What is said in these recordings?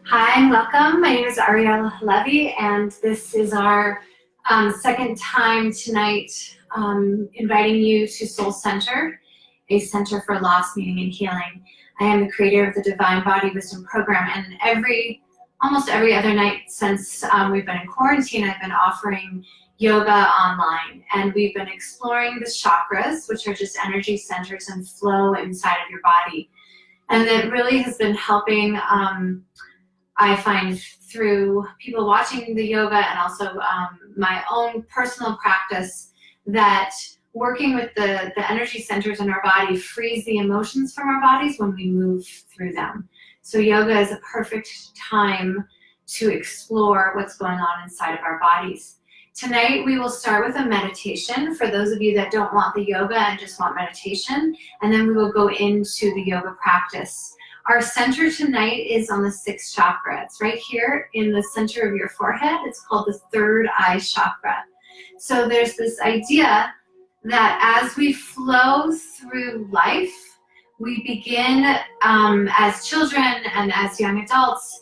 Hi and welcome. My name is Ariella Levy, and this is our second time tonight inviting you to Soul Center, a center for loss, meaning, and healing. I am the creator of the Divine Body Wisdom Program, and almost every other night since we've been in quarantine, I've been offering yoga online, and we've been exploring the chakras, which are just energy centers and flow inside of your body. And it really has been helping, I find, through people watching the yoga and also my own personal practice, that working with the energy centers in our body frees the emotions from our bodies when we move through them. So yoga is a perfect time to explore what's going on inside of our bodies. Tonight we will start with a meditation for those of you that don't want the yoga and just want meditation, and then we will go into the yoga practice. Our center tonight is on the 6th chakra. It's right here in the center of your forehead. It's called the Third Eye Chakra. So there's this idea that as we flow through life, we begin as children and as young adults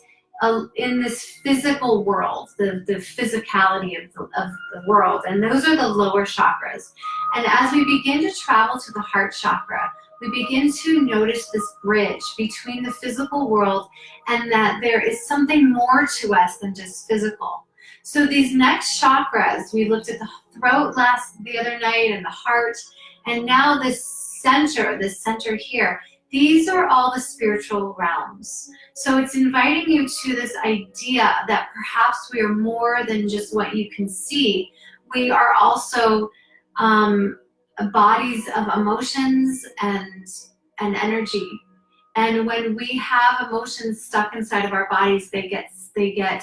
in this physical world, the physicality of the world. And those are the lower chakras. And as we begin to travel to the heart chakra, we begin to notice this bridge between the physical world and that there is something more to us than just physical. So these next chakras, we looked at the throat the other night and the heart, and now this center here, these are all the spiritual realms. So it's inviting you to this idea that perhaps we are more than just what you can see. We are also bodies of emotions and energy. And when we have emotions stuck inside of our bodies, they get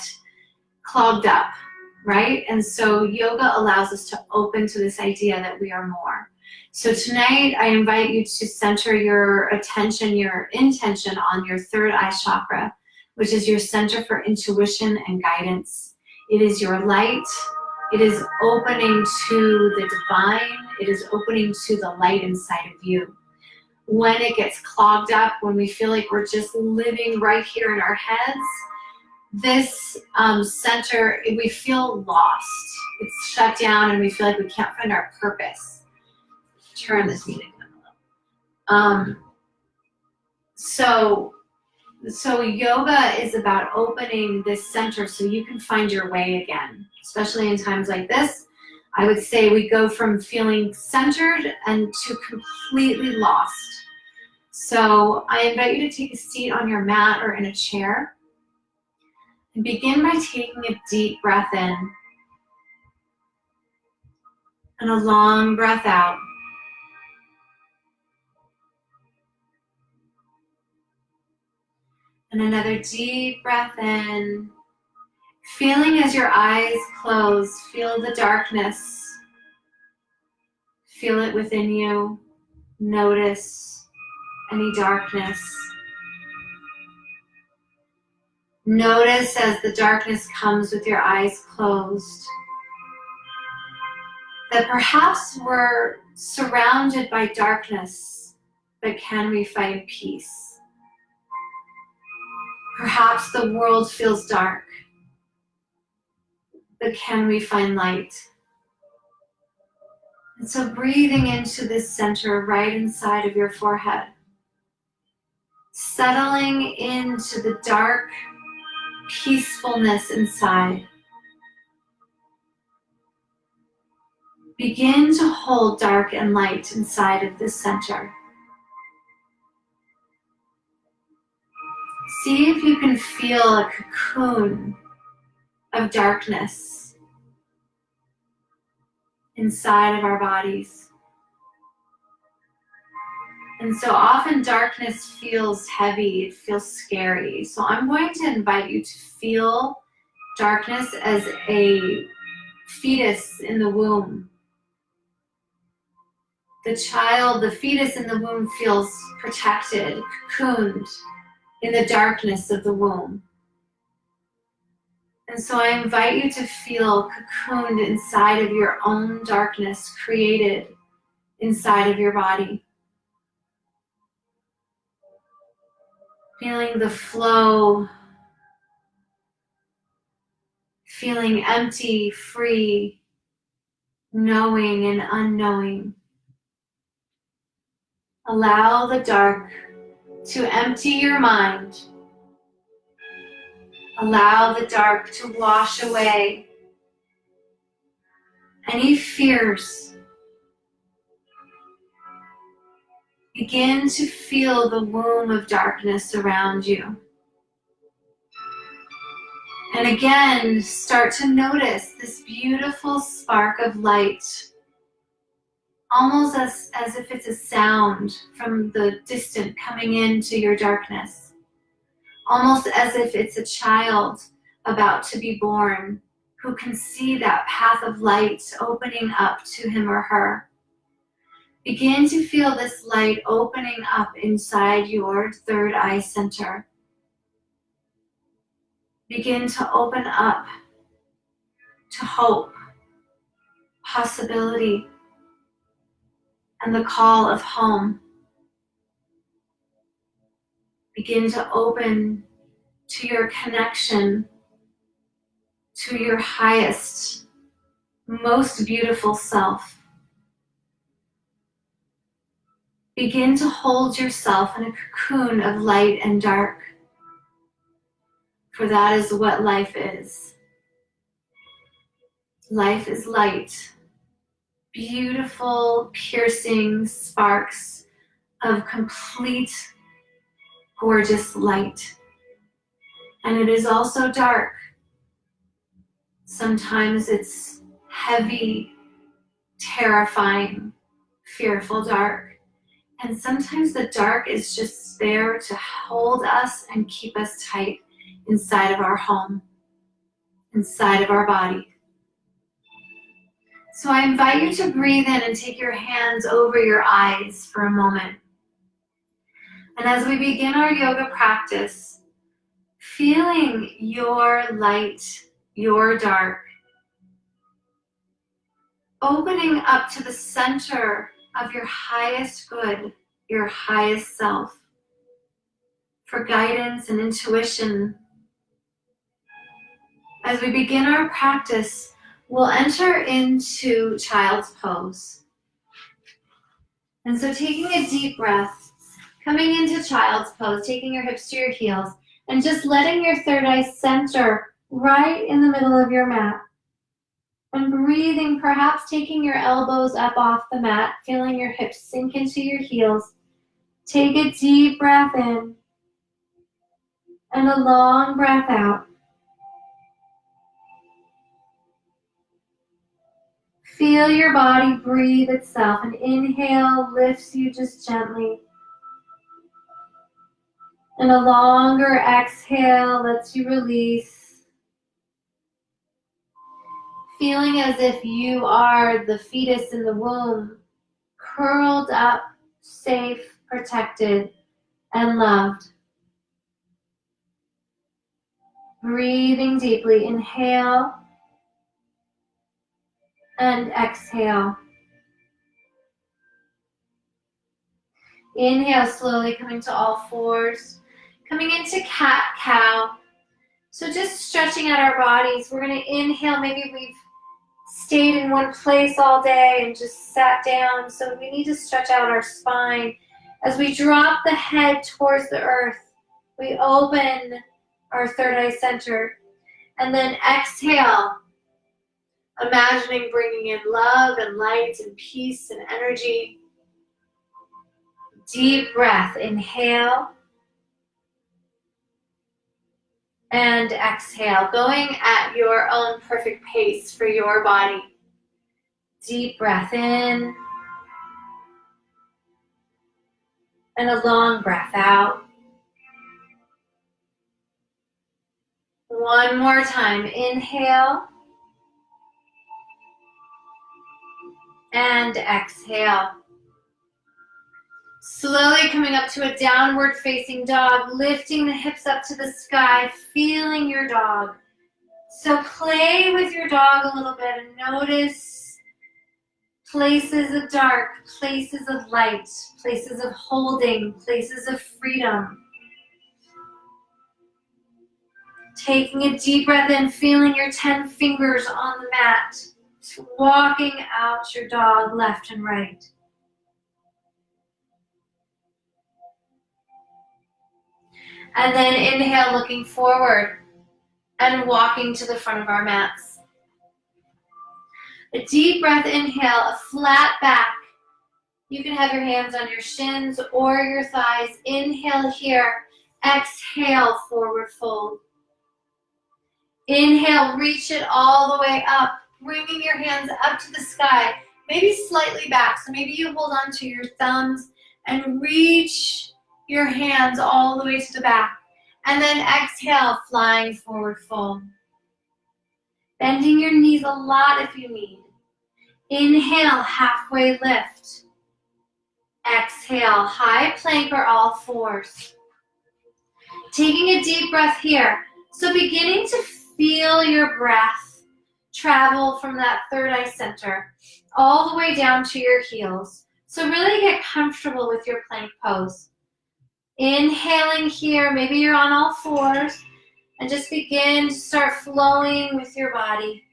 clogged up, right? And so yoga allows us to open to this idea that we are more. So tonight I invite you to center your attention, your intention on your third eye chakra, which is your center for intuition and guidance. It is your light. It is opening to the divine. It is opening to the light inside of you. When it gets clogged up, when we feel like we're just living right here in our heads, this center, we feel lost. It's shut down and we feel like we can't find our purpose. Turn this music down a little. So yoga is about opening this center so you can find your way again, especially in times like this. I would say we go from feeling centered and to completely lost. So I invite you to take a seat on your mat or in a chair and begin by taking a deep breath in and a long breath out. And another deep breath in, feeling as your eyes close, feel the darkness. Feel it within you. Notice any darkness. Notice as the darkness comes with your eyes closed, that perhaps we're surrounded by darkness, but can we find peace? Perhaps the world feels dark, but can we find light? And so breathing into this center right inside of your forehead, settling into the dark peacefulness inside. Begin to hold dark and light inside of this center. See if you can feel a cocoon of darkness inside of our bodies. And so often darkness feels heavy, it feels scary. So I'm going to invite you to feel darkness as a fetus in the womb. The fetus in the womb feels protected, cocooned in the darkness of the womb. And so I invite you to feel cocooned inside of your own darkness created inside of your body. Feeling the flow feeling empty, free, knowing and unknowing. Allow the dark to empty your mind. Allow the dark to wash away any fears. Begin to feel the womb of darkness around you. And again, start to notice this beautiful spark of light, almost as if it's a sound from the distant coming into your darkness. Almost as if it's a child about to be born who can see that path of light opening up to him or her. Begin to feel this light opening up inside your third eye center. Begin to open up to hope, possibility, and the call of home. Begin to open to your connection to your highest, most beautiful self. Begin to hold yourself in a cocoon of light and dark, for that is what life is. Life is light, beautiful, piercing sparks of complete, gorgeous light. And it is also dark. Sometimes it's heavy, terrifying, fearful dark. And sometimes the dark is just there to hold us and keep us tight inside of our home, inside of our body. So I invite you to breathe in and take your hands over your eyes for a moment. And as we begin our yoga practice, feeling your light, your dark, opening up to the center of your highest good, your highest self, for guidance and intuition. As we begin our practice, we'll enter into Child's Pose. And so taking a deep breath, coming into Child's Pose, taking your hips to your heels, and just letting your third eye center right in the middle of your mat. And breathing, perhaps taking your elbows up off the mat, feeling your hips sink into your heels. Take a deep breath in and a long breath out. Feel your body breathe itself. An inhale lifts you just gently. And a longer exhale lets you release. Feeling as if you are the fetus in the womb, curled up, safe, protected, and loved. Breathing deeply, inhale and exhale. Inhale slowly, coming to all fours, coming into cat-cow. So just stretching out our bodies. We're going to inhale. Maybe we've stayed in one place all day and just sat down. So we need to stretch out our spine. As we drop the head towards the earth, we open our third eye center. And then exhale, imagining bringing in love and light and peace and energy. Deep breath, inhale. And exhale, going at your own perfect pace for your body. Deep breath in. And a long breath out. One more time, inhale. And exhale. Slowly coming up to a downward facing dog, lifting the hips up to the sky, feeling your dog. So play with your dog a little bit and notice places of dark, places of light, places of holding, places of freedom. Taking a deep breath in, feeling your 10 fingers on the mat. Just walking out your dog left and right. And then inhale, looking forward and walking to the front of our mats. A deep breath, inhale, a flat back. You can have your hands on your shins or your thighs. Inhale here. Exhale, forward fold. Inhale, reach it all the way up, bringing your hands up to the sky, maybe slightly back. So maybe you hold on to your thumbs and reach your hands all the way to the back. And then exhale, flying forward fold. Bending your knees a lot if you need. Inhale, halfway lift. Exhale, high plank or all fours. Taking a deep breath here. So beginning to feel your breath travel from that third eye center all the way down to your heels. So really get comfortable with your plank pose. Inhaling here, maybe you're on all fours, and just begin to start flowing with your body.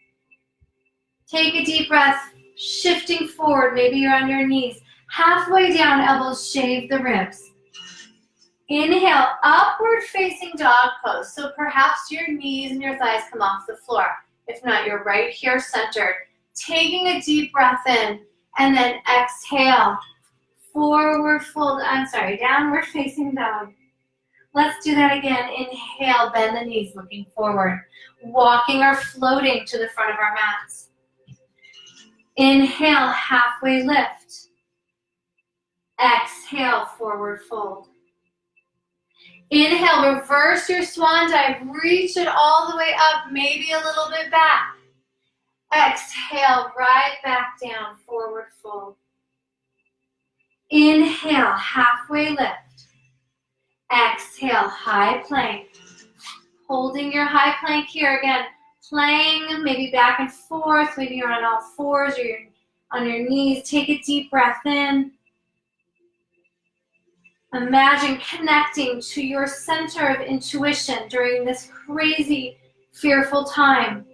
Take a deep breath, shifting forward, maybe you're on your knees. Halfway down, elbows shave the ribs. Inhale, upward facing dog pose. So perhaps your knees and your thighs come off the floor. If not, you're right here centered. Taking a deep breath in, and then exhale. Downward facing dog. Let's do that again. Inhale, bend the knees, looking forward. Walking or floating to the front of our mats. Inhale, halfway lift. Exhale, forward fold. Inhale, reverse your swan dive. Reach it all the way up, maybe a little bit back. Exhale, right back down, forward fold. Inhale, halfway lift. Exhale, high plank. Holding your high plank here again. Playing maybe back and forth. Maybe you're on all fours or you're on your knees. Take a deep breath in. Imagine connecting to your center of intuition during this crazy, fearful time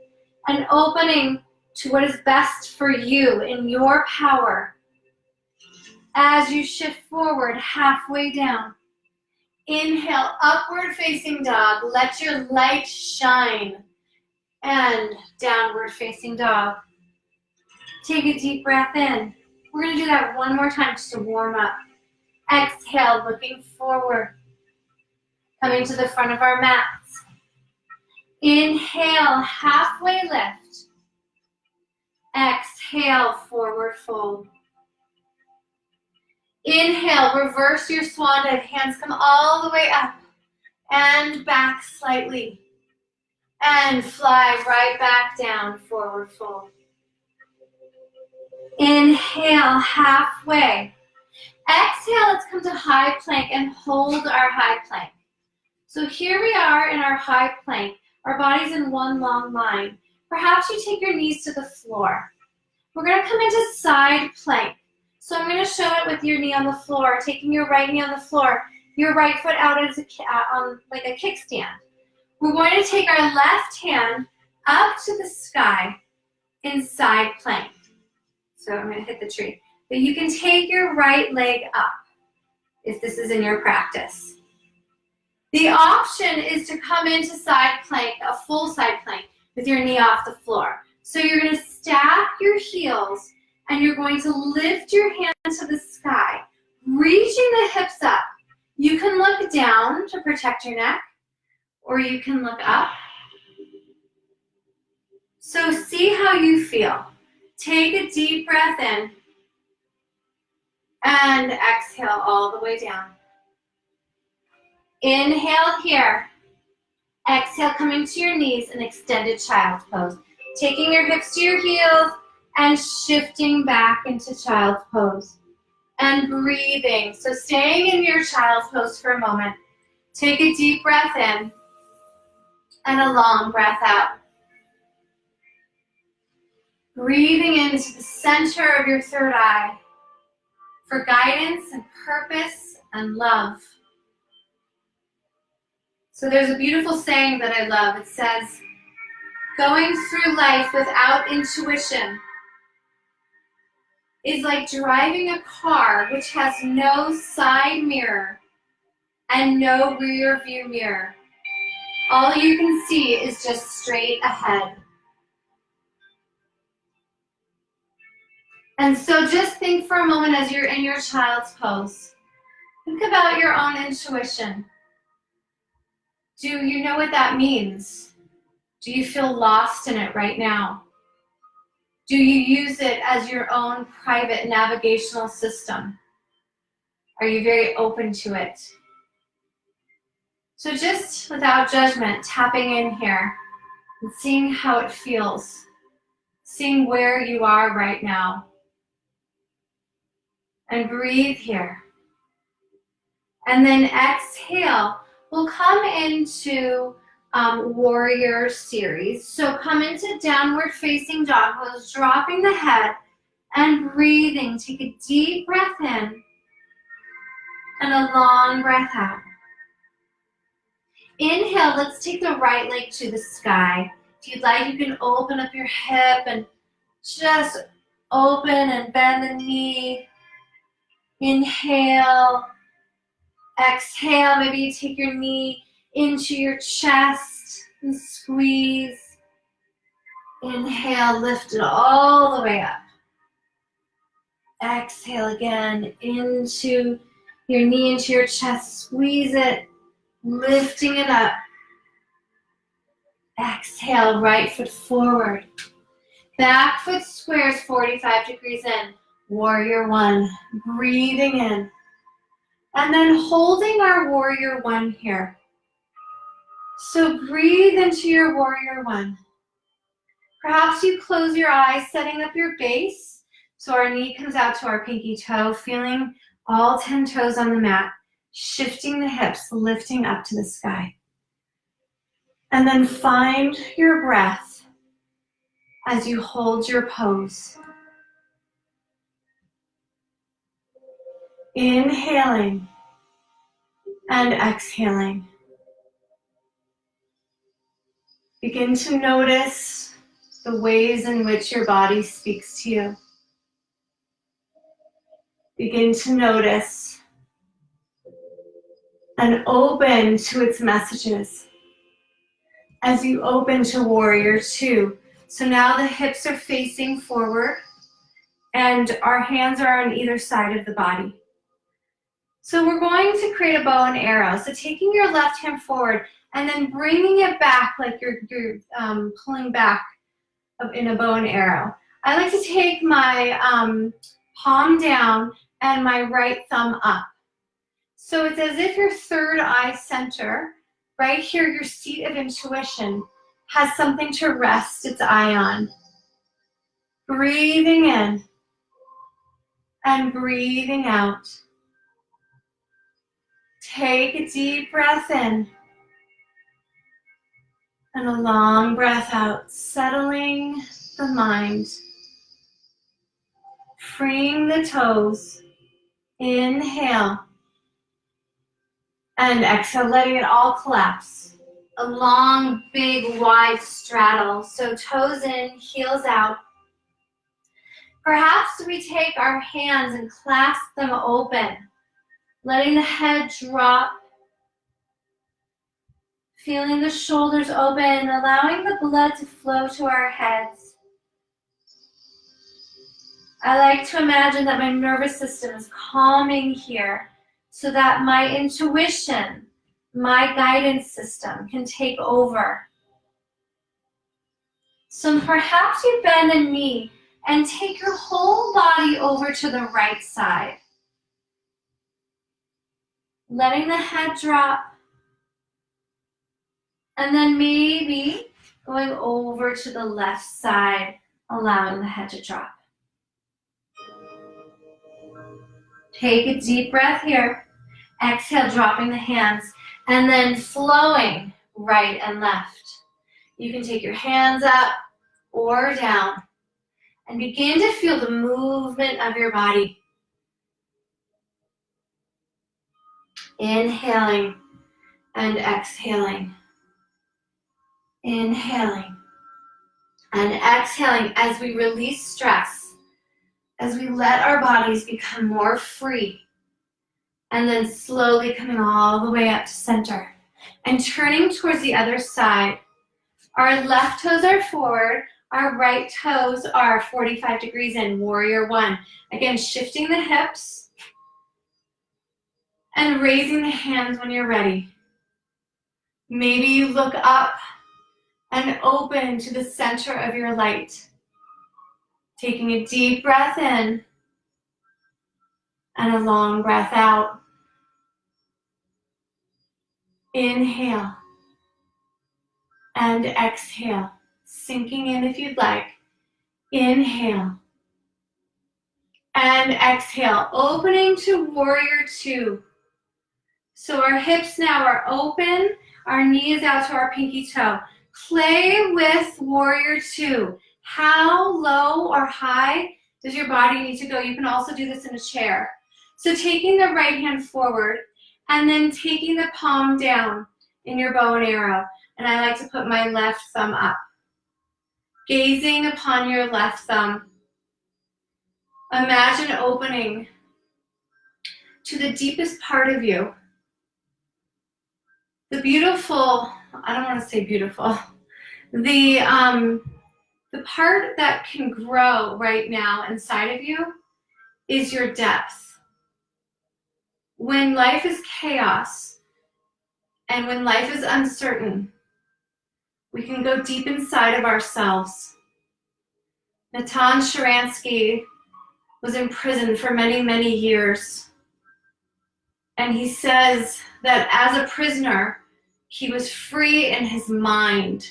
and opening to what is best for you in your power. As you shift forward, halfway down. Inhale, upward facing dog. Let your light shine. And downward facing dog. Take a deep breath in. We're going to do that one more time just to warm up. Exhale, looking forward. Coming to the front of our mats. Inhale, halfway lift. Exhale, forward fold. Inhale, reverse your swan dive. Hands come all the way up and back slightly. And fly right back down, forward fold. Inhale, halfway. Exhale, let's come to high plank and hold our high plank. So here we are in our high plank. Our body's in one long line. Perhaps you take your knees to the floor. We're going to come into side plank. So I'm going to show it with your knee on the floor, taking your right knee on the floor, your right foot out as on like a kickstand. We're going to take our left hand up to the sky in side plank. So I'm going to hit the tree. But you can take your right leg up if this is in your practice. The option is to come into side plank, a full side plank, with your knee off the floor. So you're going to stack your heels and you're going to lift your hands to the sky, reaching the hips up. You can look down to protect your neck, or you can look up. So see how you feel. Take a deep breath in and exhale all the way down. Inhale here. Exhale, coming to your knees in extended child's pose. Taking your hips to your heels and shifting back into child's pose. And breathing. So staying in your child's pose for a moment. Take a deep breath in and a long breath out. Breathing into the center of your third eye for guidance and purpose and love. So there's a beautiful saying that I love. It says, going through life without intuition is like driving a car which has no side mirror and no rear view mirror. All you can see is just straight ahead. And so just think for a moment as you're in your child's pose. Think about your own intuition. Do you know what that means? Do you feel lost in it right now? Do you use it as your own private navigational system? Are you very open to it? So just without judgment, tapping in here and seeing how it feels, seeing where you are right now. And breathe here. And then exhale. We'll come into warrior series. So come into downward facing dog pose, dropping the head and breathing. Take a deep breath in and a long breath out. Inhale, let's take the right leg to the sky. If you'd like, you can open up your hip and just open and bend the knee. Inhale, exhale, maybe you take your knee into your chest and squeeze. Inhale, lift it all the way up. Exhale again, into your knee, into your chest, squeeze it, lifting it up. Exhale, right foot forward. Back foot squares 45 degrees in. Warrior one, breathing in. And then holding our warrior one here. So breathe into your warrior one. Perhaps you close your eyes, setting up your base. So our knee comes out to our pinky toe, feeling all 10 toes on the mat, shifting the hips, lifting up to the sky. And then find your breath as you hold your pose. Inhaling and exhaling. Begin to notice the ways in which your body speaks to you. Begin to notice and open to its messages as you open to warrior two. So now the hips are facing forward and our hands are on either side of the body. So we're going to create a bow and arrow. So taking your left hand forward and then bringing it back like you're pulling back in a bow and arrow. I like to take my palm down and my right thumb up. So it's as if your third eye center, right here, your seat of intuition, has something to rest its eye on. Breathing in and breathing out. Take a deep breath in and a long breath out, settling the mind, freeing the toes. Inhale and exhale, letting it all collapse. A long, big, wide straddle. So toes in, heels out. Perhaps we take our hands and clasp them open, letting the head drop, feeling the shoulders open, allowing the blood to flow to our heads. I like to imagine that my nervous system is calming here so that my intuition, my guidance system can take over. So perhaps you bend a knee and take your whole body over to the right side. Letting the head drop. And then maybe going over to the left side, allowing the head to drop. Take a deep breath here. Exhale, dropping the hands, and then flowing right and left. You can take your hands up or down and begin to feel the movement of your body. Inhaling and exhaling. Inhaling and exhaling as we release stress, as we let our bodies become more free, and then slowly coming all the way up to center and turning towards the other side. Our left toes are forward, our right toes are 45 degrees in, warrior one. Again, shifting the hips and raising the hands when you're ready. Maybe you look up and open to the center of your light. Taking a deep breath in and a long breath out. Inhale and exhale, sinking in if you'd like. Inhale and exhale, opening to warrior two. So our hips now are open, our knee is out to our pinky toe. Play with warrior two. How low or high does your body need to go? You can also do this in a chair. So taking the right hand forward and then taking the palm down in your bow and arrow. And I like to put my left thumb up. Gazing upon your left thumb. Imagine opening to the deepest part of you. The beautiful, I don't want to say beautiful, the part that can grow right now inside of you is your depth. When life is chaos and when life is uncertain, we can go deep inside of ourselves. Natan Sharansky was in prison for many, many years. And he says that as a prisoner, he was free in his mind.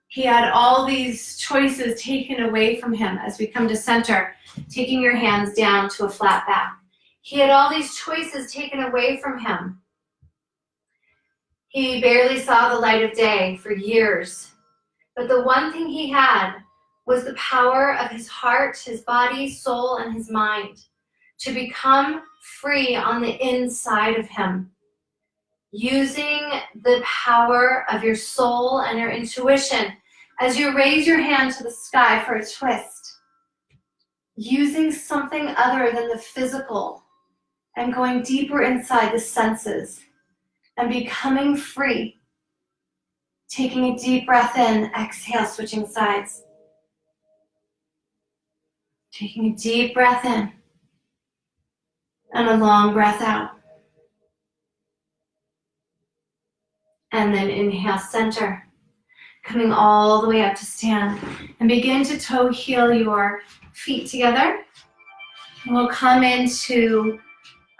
He had all these choices taken away from him as we come to center, taking your hands down to a flat back. He had all these choices taken away from him. He barely saw the light of day for years. But the one thing he had was the power of his heart, his body, soul, and his mind to become free on the inside of him. Using the power of your soul and your intuition as you raise your hand to the sky for a twist. Using something other than the physical and going deeper inside the senses and becoming free. Taking a deep breath in, exhale, switching sides. Taking a deep breath in and a long breath out. And then inhale, center. Coming all the way up to stand. And begin to toe heel your feet together. And we'll come into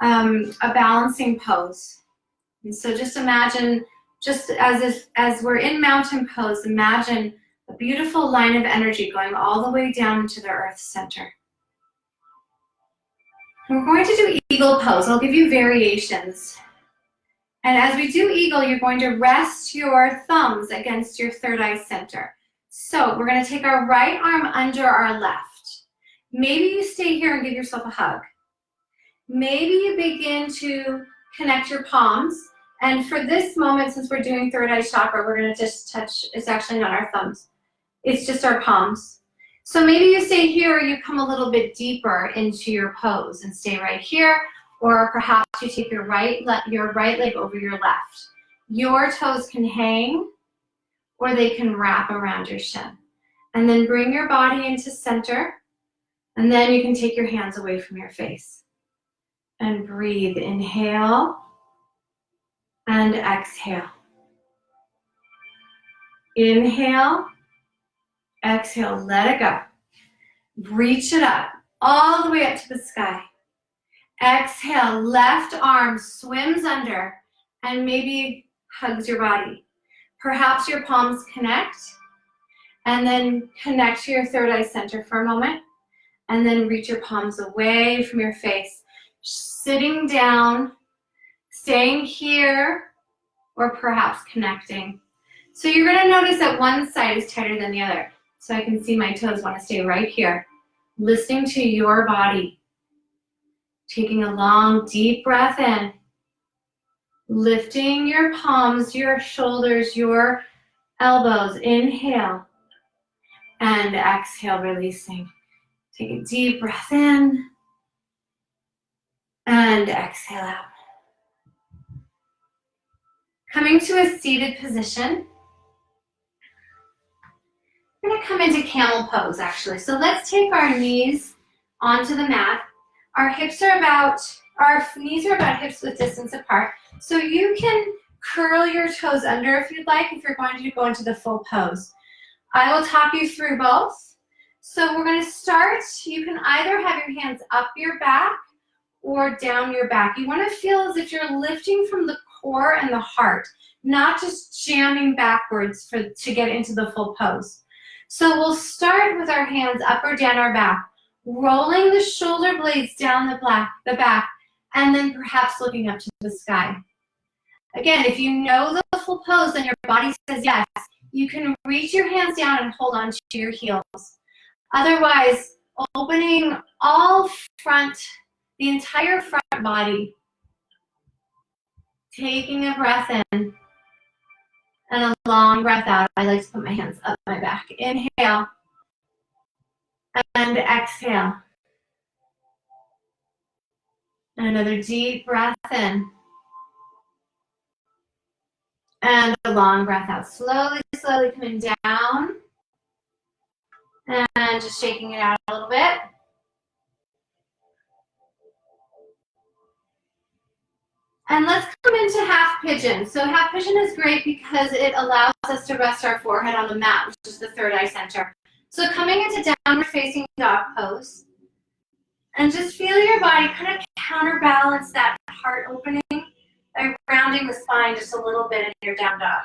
a balancing pose. And so just imagine, just as we're in mountain pose, imagine a beautiful line of energy going all the way down into the earth center. We're going to do eagle pose. I'll give you variations. And as we do eagle, you're going to rest your thumbs against your third eye center. So we're going to take our right arm under our left. Maybe you stay here and give yourself a hug. Maybe you begin to connect your palms. And for this moment, since we're doing third eye chakra, we're going to just touch, it's actually not our thumbs. It's just our palms. So maybe you stay here or you come a little bit deeper into your pose and stay right here. Or perhaps you take your right leg over your left. Your toes can hang or they can wrap around your shin. And then bring your body into center. And then you can take your hands away from your face. And breathe. Inhale and exhale. Inhale, exhale, let it go. Reach it up, all the way up to the sky. Exhale, left arm swims under and maybe hugs your body. Perhaps your palms connect and then connect to your third eye center for a moment and then reach your palms away from your face. Sitting down, staying here, or perhaps connecting. So you're going to notice that one side is tighter than the other. So I can see my toes want to stay right here. Listening to your body. Taking a long, deep breath in. Lifting your palms, your shoulders, your elbows. Inhale and exhale, releasing. Take a deep breath in and exhale out. Coming to a seated position. We're going to come into Camel Pose, actually. So let's take our knees onto the mat. Our knees are about hips-width distance apart. So you can curl your toes under if you'd like, if you're going to go into the full pose. I will talk you through both. So we're going to start. You can either have your hands up your back or down your back. You want to feel as if you're lifting from the core and the heart, not just jamming backwards to get into the full pose. So we'll start with our hands up or down our back, rolling the shoulder blades down the back, and then perhaps looking up to the sky. Again, if you know the full pose and your body says yes, you can reach your hands down and hold on to your heels. Otherwise, opening the entire front body, taking a breath in and a long breath out. I like to put my hands up my back. Inhale and exhale. Another deep breath in. And a long breath out. Slowly, slowly coming down. And just shaking it out a little bit. And let's come into half pigeon. So half pigeon is great because it allows us to rest our forehead on the mat, which is the third eye center. So coming into downward facing dog pose. And just feel your body kind of counterbalance that heart opening by rounding the spine just a little bit in your down dog.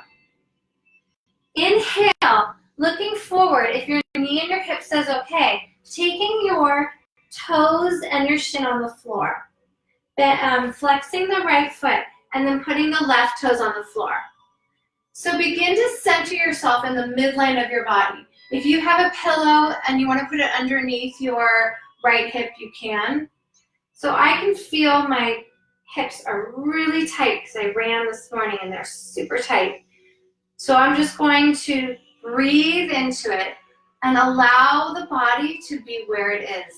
Inhale, looking forward. If your knee and your hip says okay, taking your toes and your shin on the floor. Flexing the right foot and then putting the left toes on the floor. So begin to center yourself in the midline of your body. If you have a pillow and you want to put it underneath your right hip, you can. So I can feel my hips are really tight because I ran this morning and they're super tight. So I'm just going to breathe into it and allow the body to be where it is.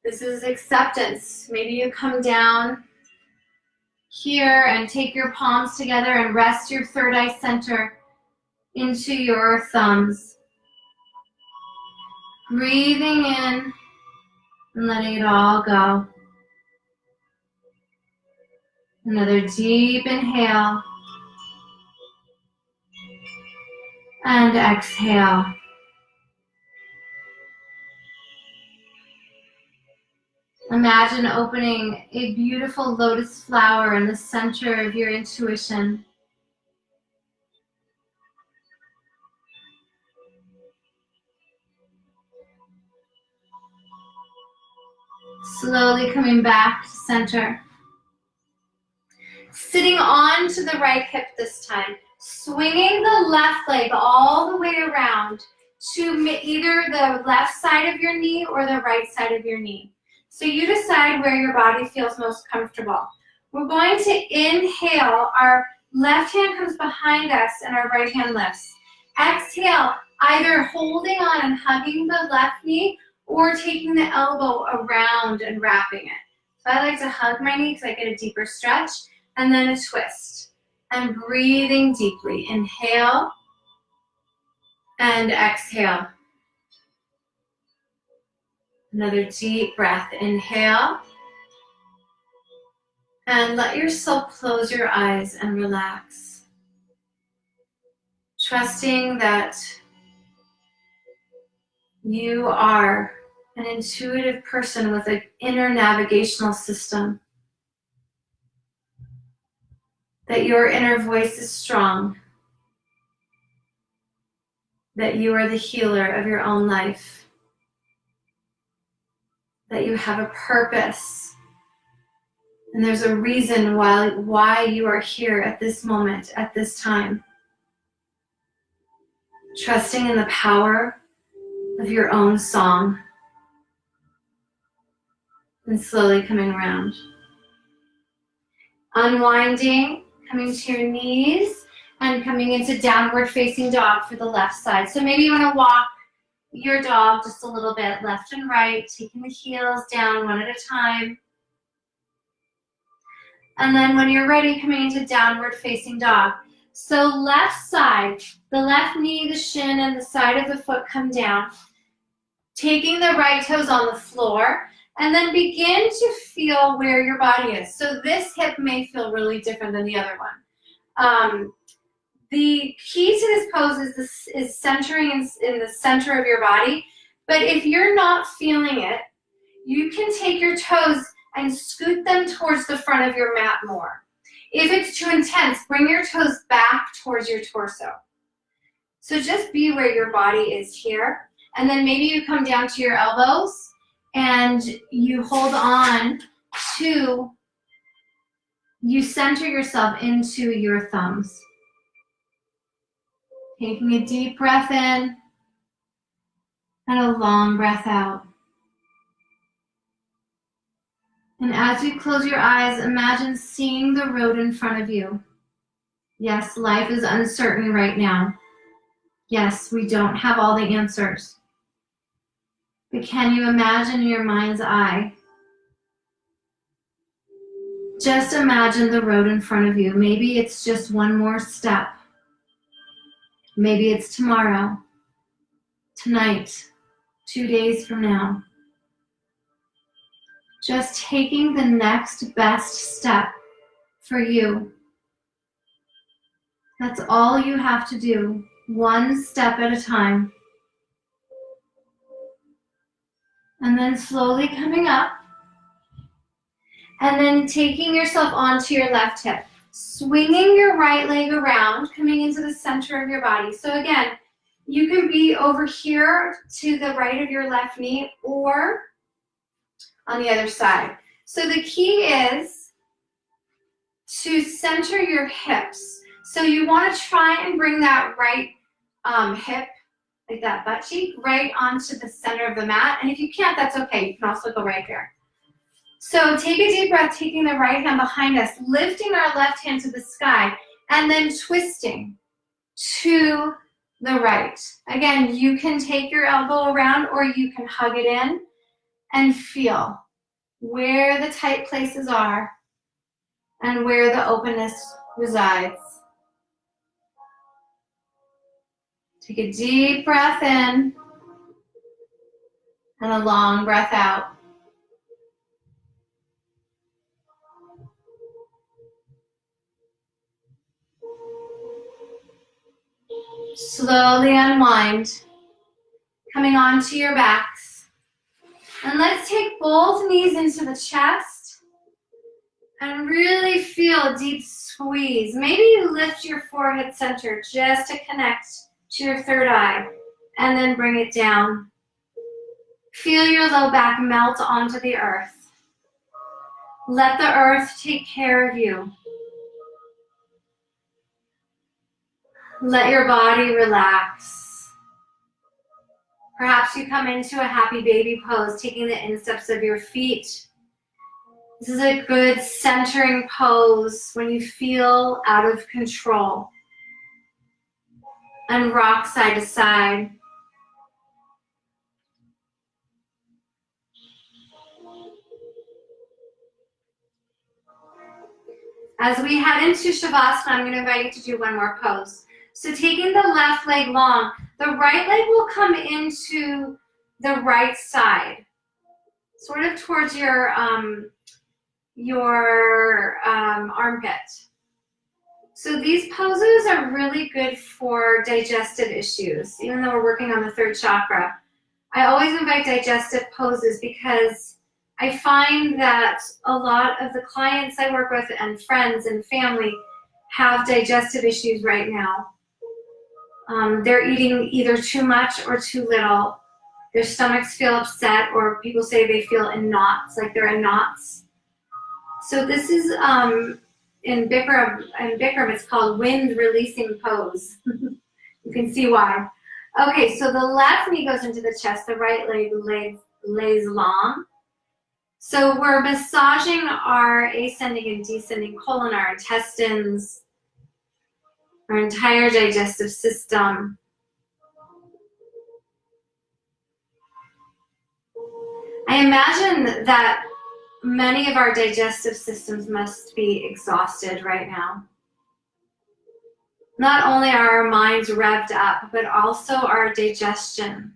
This is acceptance. Maybe you come down here and take your palms together and rest your third eye center into your thumbs. Breathing in and letting it all go. Another deep inhale. And exhale. Imagine opening a beautiful lotus flower in the center of your intuition. Slowly coming back to center. Sitting on to the right hip this time. Swinging the left leg all the way around to either the left side of your knee or the right side of your knee. So you decide where your body feels most comfortable. We're going to inhale. Our left hand comes behind us and our right hand lifts. Exhale, either holding on and hugging the left knee or taking the elbow around and wrapping it. So I like to hug my knee because I get a deeper stretch, and then a twist. And breathing deeply. Inhale and exhale. Another deep breath. Inhale. And let yourself close your eyes and relax. Trusting that you are an intuitive person with an inner navigational system. That your inner voice is strong. That you are the healer of your own life. That you have a purpose. And there's a reason why you are here at this moment, at this time. Trusting in the power of your own song. And slowly coming around. Unwinding, coming to your knees, and coming into downward facing dog for the left side. So maybe you want to walk your dog just a little bit, left and right, taking the heels down one at a time. And then when you're ready, coming into downward facing dog. So left side, the left knee, the shin, and the side of the foot come down. Taking the right toes on the floor, and then begin to feel where your body is. So this hip may feel really different than the other one. The key to this pose is centering in the center of your body. But if you're not feeling it, you can take your toes and scoot them towards the front of your mat more. If it's too intense, bring your toes back towards your torso. So just be where your body is here. And then maybe you come down to your elbows and you hold on to, you center yourself into your thumbs. Taking a deep breath in and a long breath out. And as you close your eyes, imagine seeing the road in front of you. Yes, life is uncertain right now. Yes, we don't have all the answers. But can you imagine in your mind's eye? Just imagine the road in front of you. Maybe it's just one more step. Maybe it's tomorrow, tonight, 2 days from now. Just taking the next best step for you. That's all you have to do, one step at a time. And then slowly coming up, and then taking yourself onto your left hip. Swinging your right leg around, coming into the center of your body. So again, you can be over here to the right of your left knee or on the other side. So the key is to center your hips. So you want to try and bring that right hip, like that butt cheek, right onto the center of the mat. And if you can't, that's okay. You can also go right here. So take a deep breath, taking the right hand behind us, lifting our left hand to the sky, and then twisting to the right. Again, you can take your elbow around or you can hug it in and feel where the tight places are and where the openness resides. Take a deep breath in and a long breath out. Slowly unwind, coming onto your backs. And let's take both knees into the chest and really feel a deep squeeze. Maybe you lift your forehead center just to connect to your third eye and then bring it down. Feel your low back melt onto the earth. Let the earth take care of you. Let your body relax. Perhaps you come into a happy baby pose, taking the insteps of your feet. This is a good centering pose when you feel out of control. And rock side to side. As we head into Shavasana, I'm going to invite you to do one more pose. So taking the left leg long, the right leg will come into the right side, sort of towards your armpit. So these poses are really good for digestive issues, even though we're working on the third chakra. I always invite digestive poses because I find that a lot of the clients I work with and friends and family have digestive issues right now. They're eating either too much or too little. Their stomachs feel upset, or people say they feel in knots, like they're in knots. So this is, in Bikram, it's called wind releasing pose. You can see why. Okay, so the left knee goes into the chest, the right leg lays long. So we're massaging our ascending and descending colon, our intestines, our entire digestive system. I imagine that many of our digestive systems must be exhausted right now. Not only are our minds revved up, but also our digestion,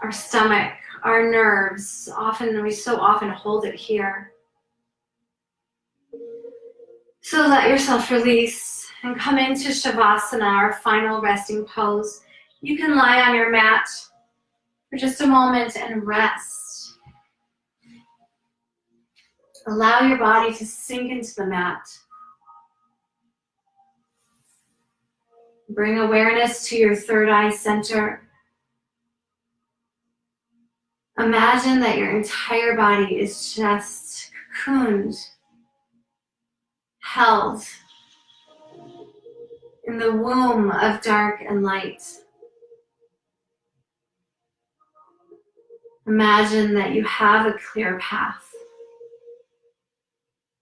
our stomach, our nerves. We so often hold it here. So let yourself release and come into Shavasana, our final resting pose. You can lie on your mat for just a moment and rest. Allow your body to sink into the mat. Bring awareness to your third eye center. Imagine that your entire body is just cocooned, held in the womb of dark and light. Imagine that you have a clear path,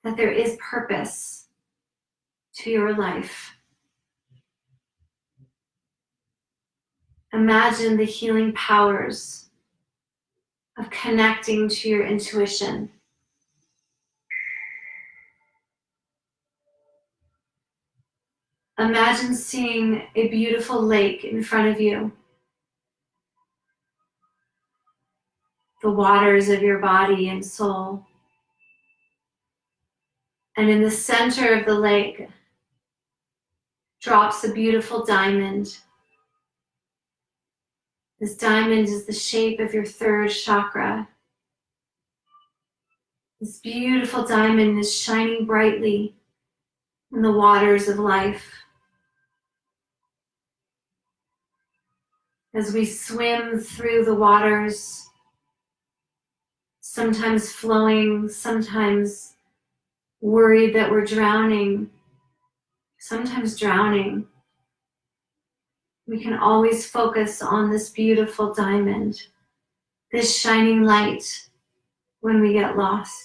that there is purpose to your life. Imagine the healing powers of connecting to your intuition. Imagine seeing a beautiful lake in front of you. The waters of your body and soul. And in the center of the lake drops a beautiful diamond. This diamond is the shape of your third chakra. This beautiful diamond is shining brightly in the waters of life. As we swim through the waters, sometimes flowing, sometimes worried that we're drowning, sometimes drowning, we can always focus on this beautiful diamond, this shining light when we get lost.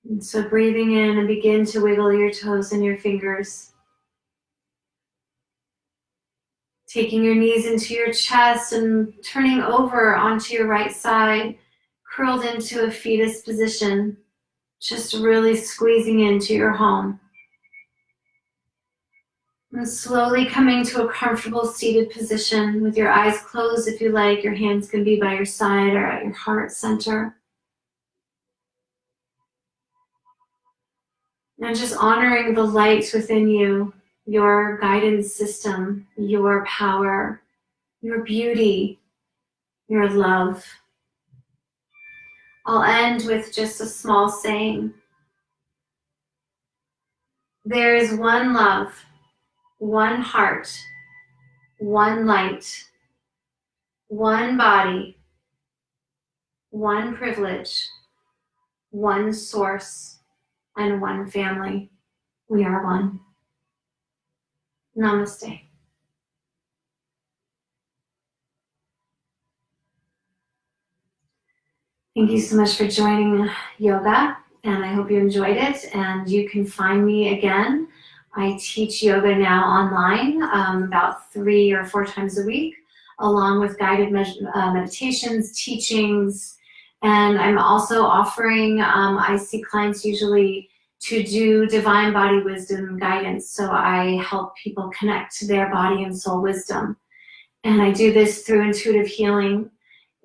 And so breathing in and begin to wiggle your toes and your fingers. Taking your knees into your chest and turning over onto your right side, curled into a fetus position, just really squeezing into your home. And slowly coming to a comfortable seated position with your eyes closed if you like. Your hands can be by your side or at your heart center. And just honoring the light within you, your guidance system, your power, your beauty, your love. I'll end with just a small saying. There is one love, one heart, one light, one body, one privilege, one source, and one family. We are one. Namaste. Thank you so much for joining yoga, and I hope you enjoyed it. And you can find me again. I teach yoga now online about 3 or 4 times a week, along with guided meditations, teachings, and I'm also offering, I see clients usually to do divine body wisdom guidance. So I help people connect to their body and soul wisdom. And I do this through intuitive healing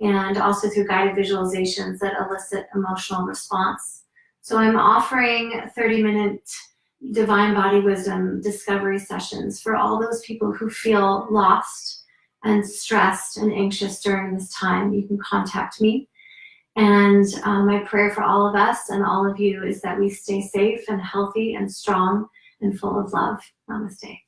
and also through guided visualizations that elicit emotional response. So I'm offering 30-minute divine body wisdom discovery sessions for all those people who feel lost and stressed and anxious during this time. You can contact me. And my prayer for all of us and all of you is that we stay safe and healthy and strong and full of love. Namaste.